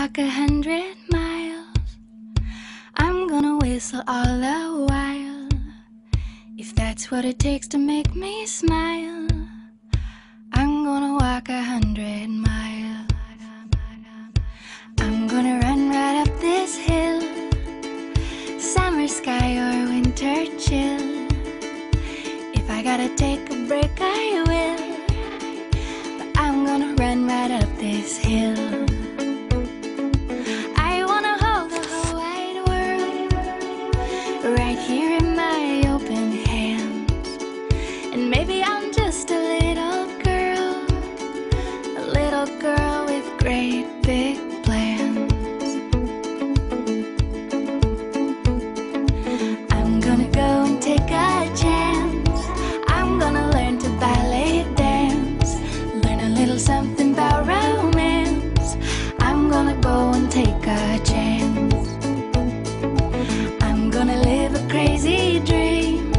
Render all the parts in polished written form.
walk 100 miles. I'm gonna whistle all the while. If that's what it takes to make me smile, I'm gonna walk 100 miles. I'm gonna run right up this hill, summer sky or winter chill. If I gotta take a break, I will, but I'm gonna run right up this hill. I wanna hold the whole wide world right here in my open hands. And maybe I'm just a little girl with great big plans. I'm gonna go and take a chance. I'm gonna learn to ballet dance, learn a little something about romance. I'm gonna go and take a chance. I'm gonna live a crazy dream,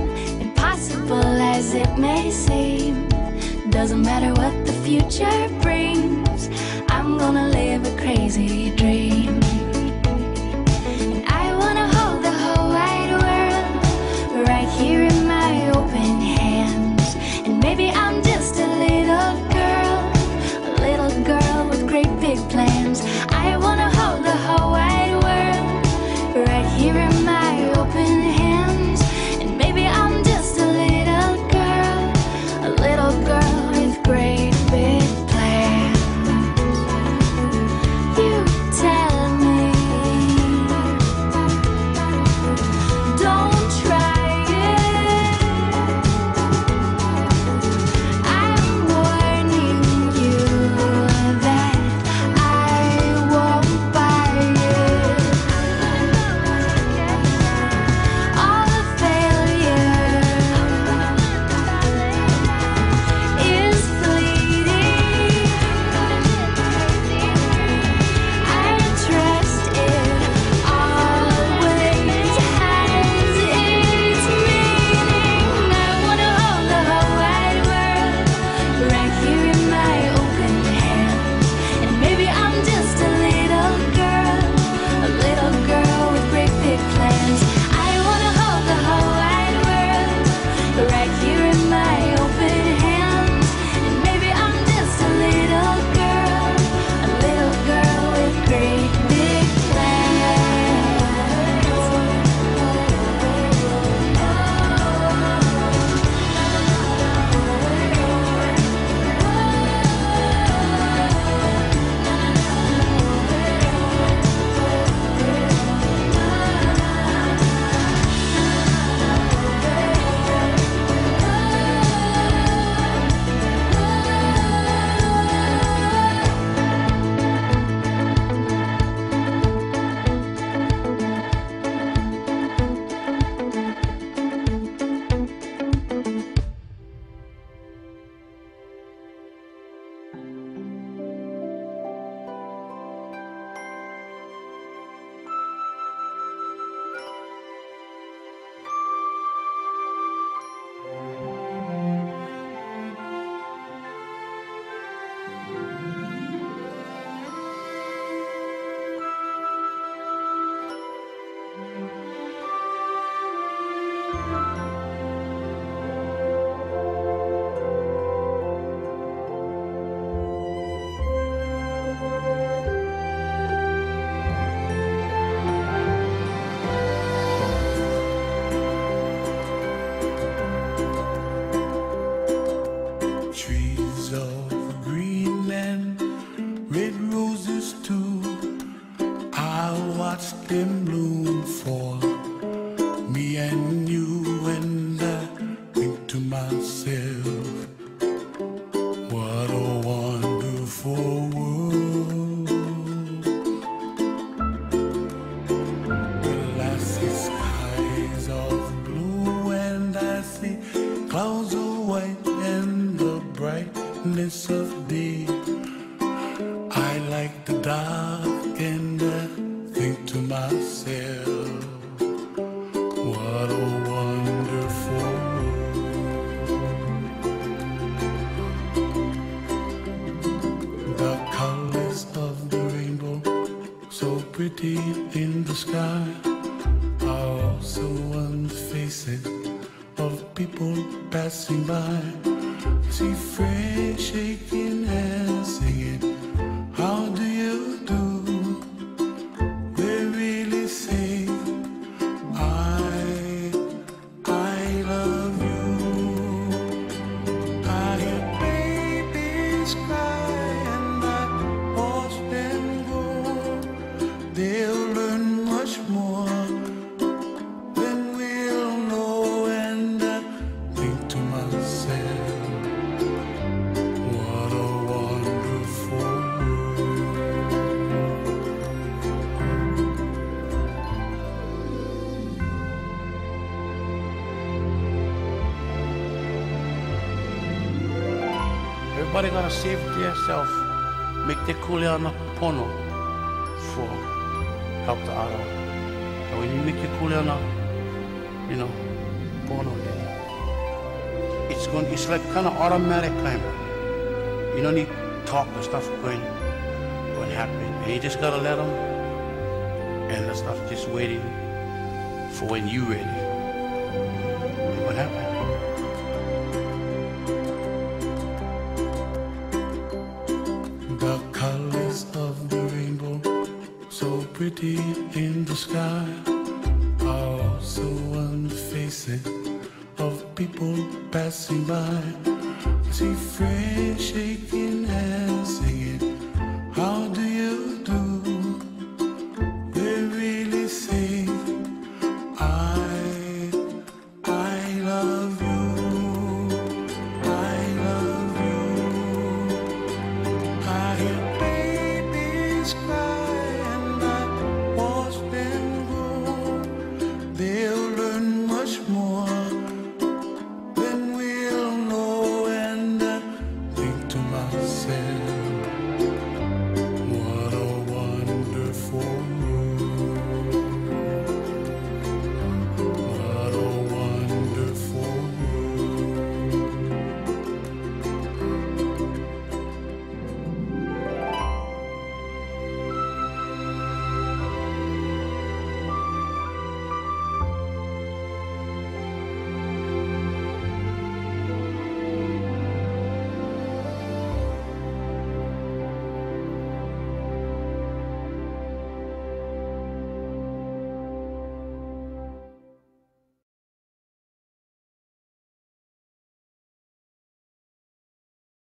impossible as it may seem. Doesn't matter what the future brings, I'm gonna live a crazy dream. And I wanna hold the whole wide world right here in my open hands. And maybe I'm just a little girl with great big plans. I wanna hold the whole wide world right here in my open hands. And maybe I'm just a little girl with great big plans. You tell me, don't try it. I'm warning you that I won't buy it. All the failure is fleeting. I trust it always has its meaning. I wanna hold the whole wide world right here in my open hands. And maybe I'm just a little girl with great big plans. I wanna hold the whole wide world right here in my open hands. And maybe I'm just a little girl with great big plans. Trees of Greenland, red roses too. I watched them bloom for me and you, and I think to myself, what a wonderful world. Well, I see skies of blue and I see clouds of white and the brightness of day. I like the dark and I think to myself, what a wonderful world. The colors of the rainbow pretty in the sky are also on the faces of people passing by. I see friends shaking hands singing, how do you do? They really say, I love you. I hear babies cry and I watch them grow. They'll learn much more than we'll know, and I think to myself, what a wonderful world. Everybody gotta save themselves, make their kuleana pono for help the other. And when you make your kuleana, pono, then it's like kind of automatic kind of. You don't need to talk the stuff going happen, and you just gotta let them, and the stuff just waiting for when you ready. And what happened? The colors of the rainbow, so pretty in the sky, are also on the faces of people passing by. I see friends shaking hands, singing,